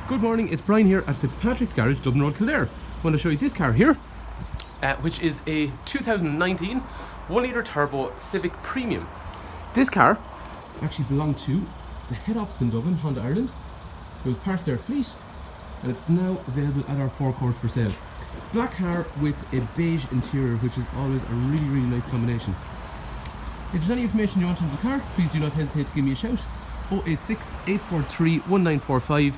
Good morning, it's Brian here at Fitzpatrick's Garage, Dublin Road, Kildare. I want to show you this car here, which is a 2019 1-litre turbo Civic Premium. This car actually belonged to the head office in Dublin, Honda Ireland. It was part of their fleet and it's now available at our forecourt for sale. Black car with a beige interior, which is always a really nice combination. If there's any information you want on the car, please do not hesitate to give me a shout. 086 843 1945.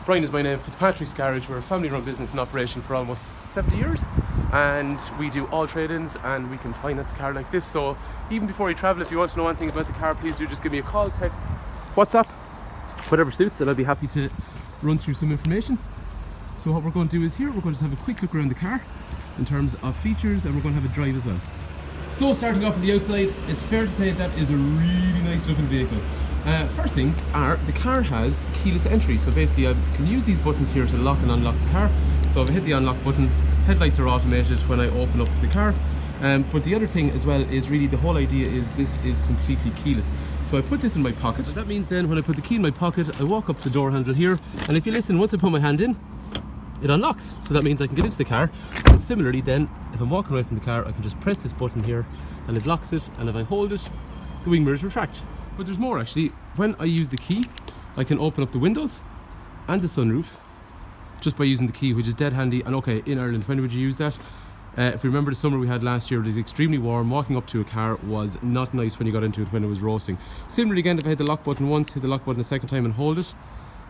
Brian is my name, Fitzpatrick's Garage. We're a family-run business in operation for almost 70 years, and we do all trade-ins and we can finance a car like this. So even before you travel, if you want to know anything about the car, please do just give me a call, text, WhatsApp, whatever suits, and I'll be happy to run through some information. So what we're going to do is here, we're going to have a quick look around the car in terms of features, and we're going to have a drive as well. So starting off on the outside, it's fair to say that is a really nice looking vehicle. First things are, the car has keyless entry, so basically I can use these buttons here to lock and unlock the car. So if I hit the unlock button, headlights are automated when I open up the car. But the other thing as well is really the whole idea is this is completely keyless. So I put this in my pocket. That means then when I put the key in my pocket, I walk up to the door handle here, and if you listen, once I put my hand in, it unlocks. So that means I can get into the car, and similarly then, if I'm walking away from the car, I can just press this button here and it locks it, and if I hold it, the wing mirrors retract. But there's more actually. When I use the key, I can open up the windows and the sunroof just by using the key, which is dead handy. And okay, in Ireland, when would you use that? If you remember the summer we had last year, it was extremely warm. Walking up to a car was not nice when you got into it when it was roasting. Similarly again, if I hit the lock button once, hit the lock button a second time and hold it,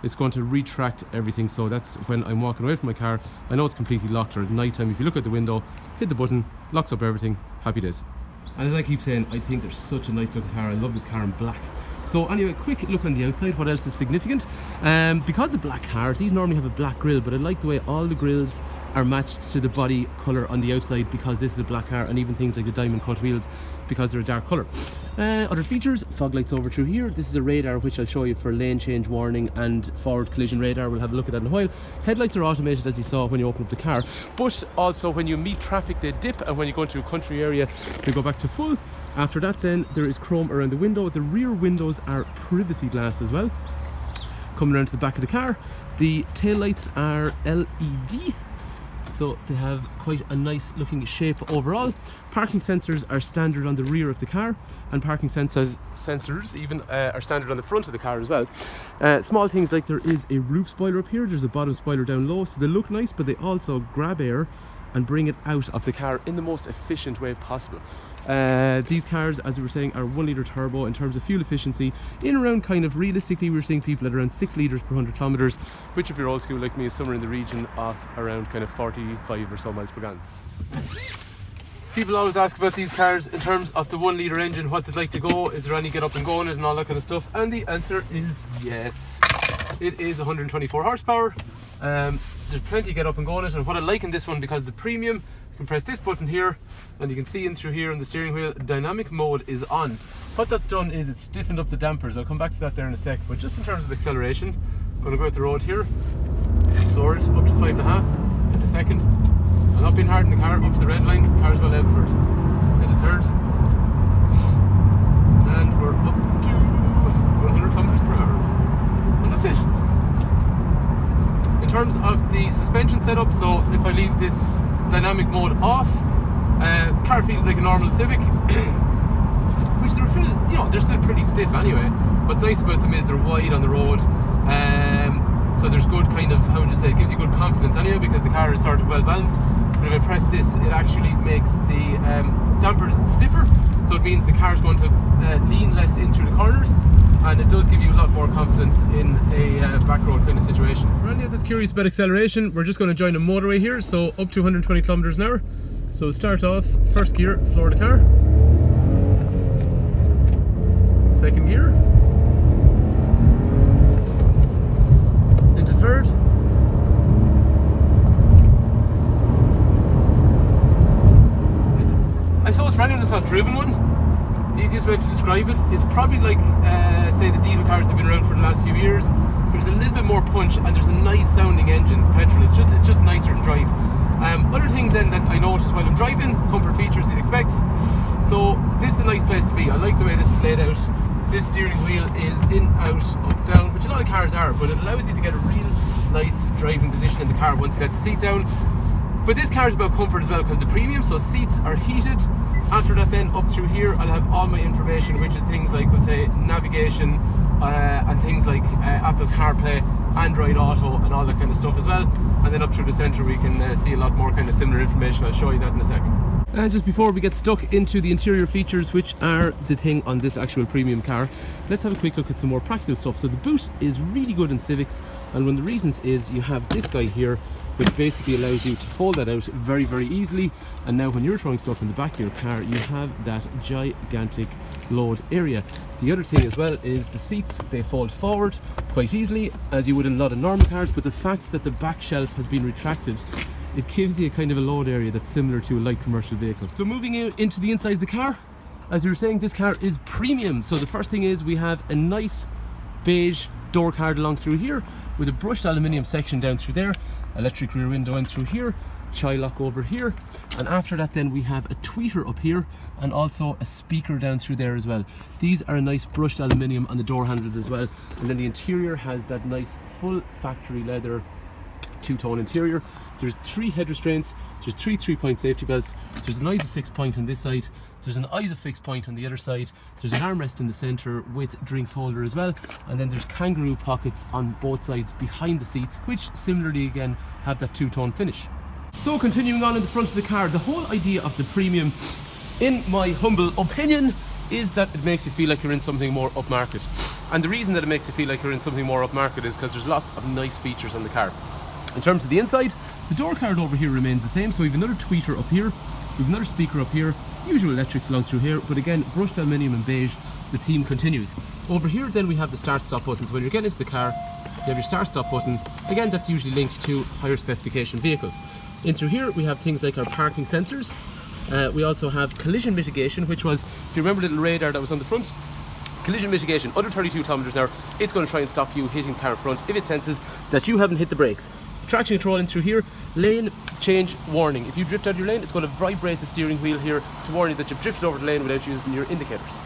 it's going to retract everything. So that's when I'm walking away from my car, I know it's completely locked, or at night time, if you look at the window, hit the button, locks up everything, happy days. And as I keep saying, I think there's such a nice looking car. I love this car in black. So anyway, quick look on the outside. What else is significant? Because the black car, these normally have a black grille, but I like the way all the grills are matched to the body colour on the outside, because this is a black car, and even things like the diamond cut wheels because they're a dark colour. Other features, fog lights over through here. This is a radar which I'll show you for lane change warning and forward collision radar. We'll have a look at that in a while. Headlights are automated, as you saw when you open up the car, but also when you meet traffic they dip, and when you go into a country area they go back to full. After that then there is chrome around the window. The rear windows are privacy glass as well. Coming around to the back of the car, the tail lights are LED, so they have quite a nice looking shape overall. Parking sensors are standard on the rear of the car, and parking sensors even are standard on the front of the car as well. Small things like there is a roof spoiler up here, there's a bottom spoiler down low, so they look nice, but they also grab air and bring it out of the car in the most efficient way possible. These cars, as we were saying, are 1-litre turbo. In terms of fuel efficiency, in around kind of realistically, we're seeing people at around 6 litres per 100 kilometres, which if you're old school like me is somewhere in the region of around kind of 45 or so miles per gallon. People always ask about these cars in terms of the 1-litre engine, what's it like to go, is there any get up and go in it and all that kind of stuff, and the answer is yes. It is 124 horsepower. There's plenty get up and go in it, and what I like in this one, because the premium, you can press this button here and you can see in through here on the steering wheel, dynamic mode is on. What that's done is it's stiffened up the dampers. I'll come back to that there in a sec, but just in terms of acceleration, I'm going to go out the road here, floor it up to 5.5, into second, and not being hard in the car, up to the red line, the car's well level for it, into third, and we're up to 100 kilometers per hour, and that's it. In terms of the suspension setup, so if I leave this dynamic mode off, car feels like a normal Civic, which they're still pretty stiff anyway. What's nice about them is they're wide on the road, so there's good kind of, how would you say, it gives you good confidence anyway, because the car is sort of well balanced. But if I press this, it actually makes the dampers stiffer, so it means the car is going to lean less in through the corners, and it does give you a lot more confidence in a back road kind of situation. For any of that's curious about acceleration, we're just going to join a motorway here, so up to 120 kilometers an hour. So start off, first gear, floor the car. Second gear. Into third. I suppose for anyone that's not driven one, the easiest way to describe it, it's probably like, say, the diesel cars have been around for the last few years. There's a little bit more punch, and there's a nice sounding engine. It's petrol. It's just nicer to drive. Other things then that I noticed while I'm driving, comfort features you'd expect. So this is a nice place to be. I like the way this is laid out. This steering wheel is in, out, up, down, which a lot of cars are, but it allows you to get a real nice driving position in the car once you get the seat down. But this car is about comfort as well, because the premium, so seats are heated. After that then, up through here, I'll have all my information, which is things like, let's say, navigation, and things like Apple CarPlay, Android Auto, and all that kind of stuff as well. And then up through the centre we can see a lot more kind of similar information. I'll show you that in a sec. And just before we get stuck into the interior features, which are the thing on this actual premium car, let's have a quick look at some more practical stuff. So the boot is really good in Civics, and one of the reasons is you have this guy here, which basically allows you to fold that out very, very easily. And now when you're throwing stuff in the back of your car, you have that gigantic load area. The other thing as well is the seats, they fold forward quite easily, as you would in a lot of normal cars, but the fact that the back shelf has been retracted, it gives you a kind of a load area that's similar to a light commercial vehicle. So moving into the inside of the car, as we were saying, this car is premium. So the first thing is we have a nice beige door card along through here with a brushed aluminium section down through there, electric rear window in through here, child lock over here, and after that then we have a tweeter up here and also a speaker down through there as well. These are a nice brushed aluminium on the door handles as well, and then the interior has that nice full factory leather two-tone interior. There's 3 head restraints, there's 3 3-point safety belts, there's an ISOFIX point on this side, there's an ISOFIX point on the other side, there's an armrest in the centre with drinks holder as well, and then there's kangaroo pockets on both sides behind the seats, which similarly again have that two-tone finish. So continuing on in the front of the car, the whole idea of the premium, in my humble opinion, is that it makes you feel like you're in something more upmarket. And the reason that it makes you feel like you're in something more upmarket is because there's lots of nice features on the car. In terms of the inside, the door card over here remains the same, so we have another tweeter up here, we have another speaker up here, usual electrics along through here, but again, brushed aluminium and beige, the theme continues. Over here then we have the start-stop button, so when you're getting into the car, you have your start-stop button, again that's usually linked to higher specification vehicles. In through here we have things like our parking sensors, we also have collision mitigation, which was, if you remember the little radar that was on the front, collision mitigation, under 32 kilometers an hour, it's going to try and stop you hitting the car in front if it senses that you haven't hit the brakes. Traction control in through here, lane change warning. If you drift out of your lane, it's going to vibrate the steering wheel here to warn you that you've drifted over the lane without using your indicators.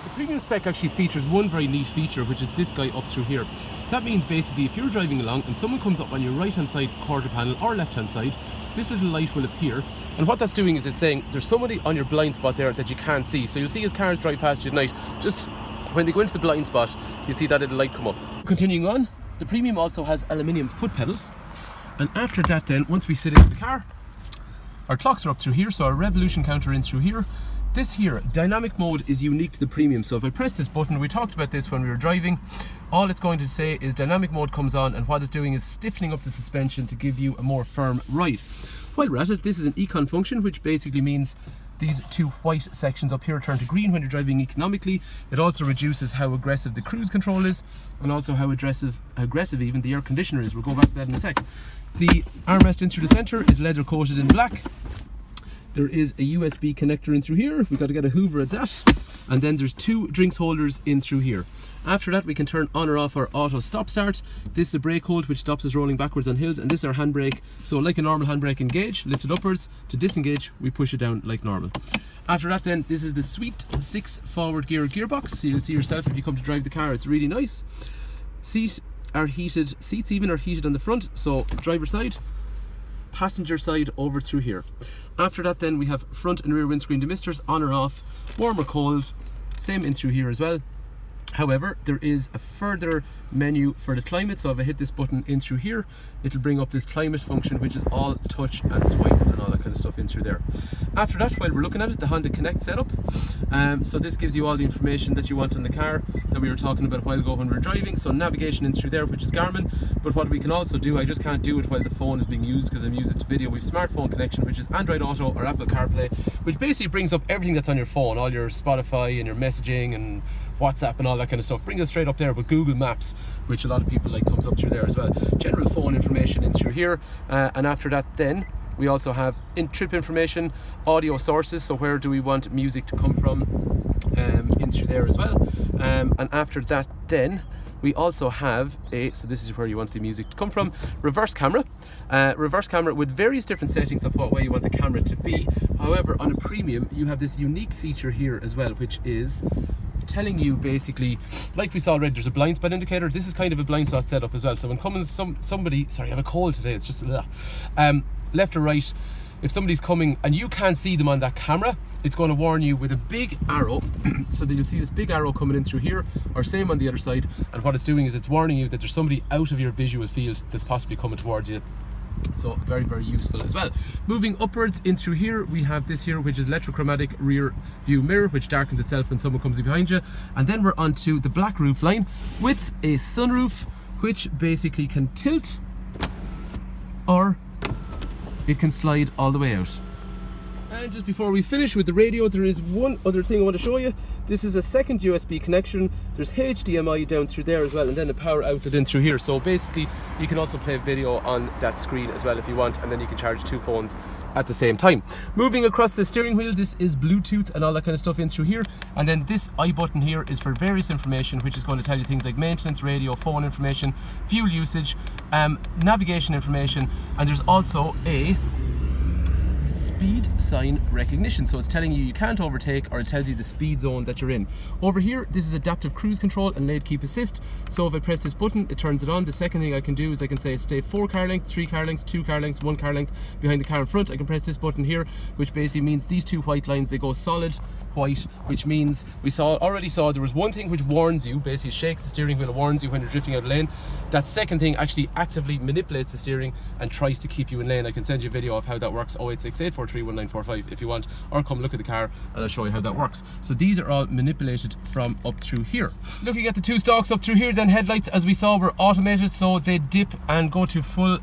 The premium spec actually features one very neat feature, which is this guy up through here. That means basically if you're driving along and someone comes up on your right hand side quarter panel or left hand side, this little light will appear, and what that's doing is it's saying there's somebody on your blind spot there that you can't see. So you'll see as cars drive past you at night, just when they go into the blind spot, you'll see that little light come up. Continuing on, the premium also has aluminium foot pedals, and after that then, once we sit into the car, our clocks are up through here, so our revolution counter in through here. This here, dynamic mode, is unique to the premium, so if I press this button, we talked about this when we were driving, all it's going to say is dynamic mode comes on, and what it's doing is stiffening up the suspension to give you a more firm ride. While we're at it, this is an econ function, which basically means these 2 white sections up here turn to green when you're driving economically. It also reduces how aggressive the cruise control is, and also how aggressive even the air conditioner is. We'll go back to that in a sec. The armrest in through the centre is leather coated in black. There is a USB connector in through here. We've got to get a Hoover at that. And then there's 2 drinks holders in through here. After that, we can turn on or off our auto stop start. This is a brake hold which stops us rolling backwards on hills, and this is our handbrake. So like a normal handbrake, engage, lift it upwards. To disengage, we push it down like normal. After that then, this is the sweet 6 forward gear gearbox. So you'll see yourself if you come to drive the car, it's really nice. Seats are heated on the front, so driver side, passenger side over through here. After that then we have front and rear windscreen demisters on or off, warm or cold, same in through here as well. However, there is a further menu for the climate, so if I hit this button in through here, it'll bring up this climate function, which is all touch and swipe and all that kind of stuff in through there. After that, while we're looking at it, the Honda Connect setup. So this gives you all the information that you want in the car that we were talking about a while ago when we were driving. So navigation in through there, which is Garmin, but what we can also do, I just can't do it while the phone is being used because I'm using it to video. We have smartphone connection, which is Android Auto or Apple CarPlay, which basically brings up everything that's on your phone, all your Spotify and your messaging and WhatsApp and all that kind of stuff. Brings us straight up there with Google Maps, which a lot of people like, comes up through there as well. General phone information in through here, and after that then we also have trip information, audio sources, so where do we want music to come from, in through there as well. And after that then we also have so this is where you want the music to come from, reverse camera with various different settings of what way you want the camera to be. However, on a premium you have this unique feature here as well, which is telling you basically, like we saw already, there's a blind spot indicator. This is kind of a blind spot setup as well. So when somebody, sorry, I have a cold today, it's just left or right, if somebody's coming and you can't see them on that camera, it's going to warn you with a big arrow. So that you'll see this big arrow coming in through here, or same on the other side. And what it's doing is it's warning you that there's somebody out of your visual field that's possibly coming towards you. So very, very useful as well. Moving upwards in through here, we have this here, which is electrochromatic rear view mirror, which darkens itself when someone comes behind you. And then we're onto the black roof line with a sunroof, which basically can tilt or it can slide all the way out. And just before we finish with the radio, there is one other thing I want to show you. This is a second USB connection. There's HDMI down through there as well, and then a power outlet in through here. So basically you can also play video on that screen as well if you want, and then you can charge 2 phones at the same time. Moving across the steering wheel, this is Bluetooth and all that kind of stuff in through here. And then this I button here is for various information, which is going to tell you things like maintenance, radio, phone information, fuel usage, navigation information, and there's also a speed sign recognition, so it's telling you you can't overtake, or it tells you the speed zone that you're in. Over here, this is adaptive cruise control and lane keep assist. So if I press this button, it turns it on. The second thing I can do is I can say stay 4 car lengths, 3 car lengths, 2 car lengths, 1 car length behind the car in front. I can press this button here, which basically means these 2 white lines, they go solid white, which means we already saw there was one thing which warns you, basically shakes the steering wheel and warns you when you're drifting out of lane. That second thing actually actively manipulates the steering and tries to keep you in lane. I can send you a video of how that works, 086843 1945 if you want, or come look at the car and I'll show you how that works. So these are all manipulated from up through here. Looking at the 2 stalks up through here, then headlights, as we saw, were automated, so they dip and go to full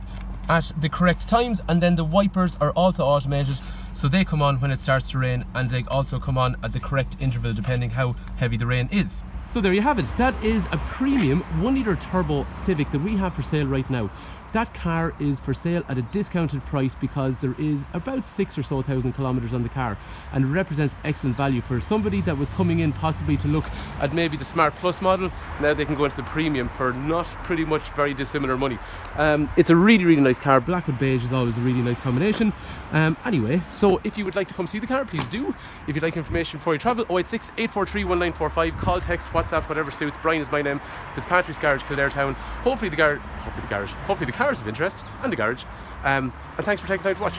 at the correct times, and then the wipers are also automated, so they come on when it starts to rain, and they also come on at the correct interval depending how heavy the rain is. So there you have it. That is a premium 1-litre turbo Civic that we have for sale right now. That car is for sale at a discounted price because there is about 6,000 or so kilometers on the car, and it represents excellent value for somebody that was coming in possibly to look at maybe the Smart Plus model. Now they can go into the premium for not pretty much very dissimilar money. It's a really, really nice car. Black with beige is always a really nice combination. Anyway, so if you would like to come see the car, please do. If you'd like information before you travel, 086 843 1945, call, text, WhatsApp, whatever suits. Brian is my name. Fitzpatrick's Garage, Kildare Town. Hopefully the cars of interest and the garage. And thanks for taking time to watch.